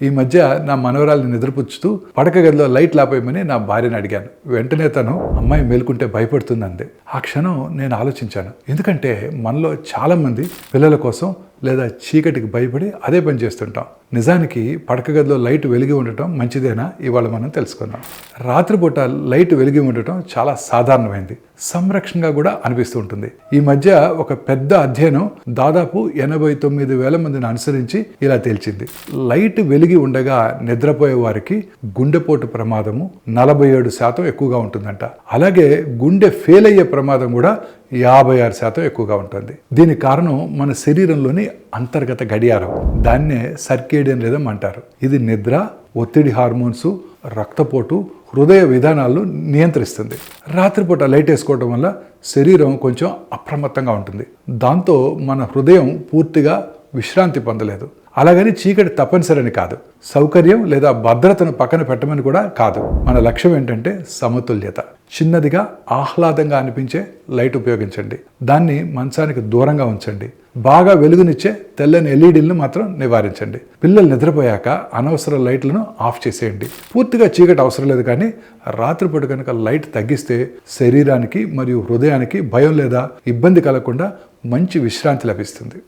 ఈ మధ్య నా మనవరాల్ని నిద్రపుచ్చుతూ పడక గదిలో లైట్ లాపేయమని నా భార్యని అడిగాను. వెంటనే తను అమ్మాయి మేలుకుంటే భయపడుతుందంది. ఆ క్షణం నేను ఆలోచించాను. ఎందుకంటే మనలో చాలా మంది పిల్లల కోసం లేదా చీకటికి భయపడి అదే పని చేస్తుంటాం. నిజానికి పడక గదిలో లైట్ వెలిగి ఉండటం మంచిదేనా ఇవాళ మనం తెలుసుకుందాం. రాత్రిపూట లైట్ వెలిగి ఉండటం చాలా సాధారణమైంది, సంరక్షణగా కూడా అనిపిస్తూ ఉంటుంది. ఈ మధ్య ఒక పెద్ద అధ్యయనం దాదాపు 89,000 మందిని అనుసరించి ఇలా తేల్చింది. లైట్ వెలిగి ఉండగా నిద్రపోయే వారికి గుండెపోటు ప్రమాదము 47% ఎక్కువగా ఉంటుందంట. అలాగే గుండె ఫెయిల్ అయ్యే ప్రమాదం కూడా 56% ఎక్కువగా ఉంటుంది. దీనికి కారణం మన శరీరంలోని అంతర్గత గడియారం, దాన్నే సర్కేడియన్ రిథమ్ అంటారు. ఇది నిద్ర, ఒత్తిడి హార్మోన్స్, రక్తపోటు, హృదయ విధానాలను నియంత్రిస్తుంది. రాత్రిపూట లైట్ వేసుకోవడం వల్ల శరీరం కొంచెం అప్రమత్తంగా ఉంటుంది. దాంతో మన హృదయం పూర్తిగా విశ్రాంతి పొందలేదు. అలాగని చీకటి తప్పనిసరని కాదు, సౌకర్యం లేదా భద్రతను పక్కన పెట్టమని కూడా కాదు. మన లక్ష్యం ఏంటంటే సమతుల్యత. చిన్నదిగా ఆహ్లాదంగా అనిపించే లైట్ ఉపయోగించండి, దాన్ని మంచానికి దూరంగా ఉంచండి. బాగా వెలుగునిచ్చే తెల్లని ఎల్ఈడీలను మాత్రం నివారించండి. పిల్లలు నిద్రపోయాక అనవసర లైట్లను ఆఫ్ చేసేయండి. పూర్తిగా చీకటి అవసరం లేదు, కానీ రాత్రిపూట కనుక లైట్ తగ్గిస్తే శరీరానికి మరియు హృదయానికి భయం లేదా ఇబ్బంది కలగకుండా మంచి విశ్రాంతి లభిస్తుంది.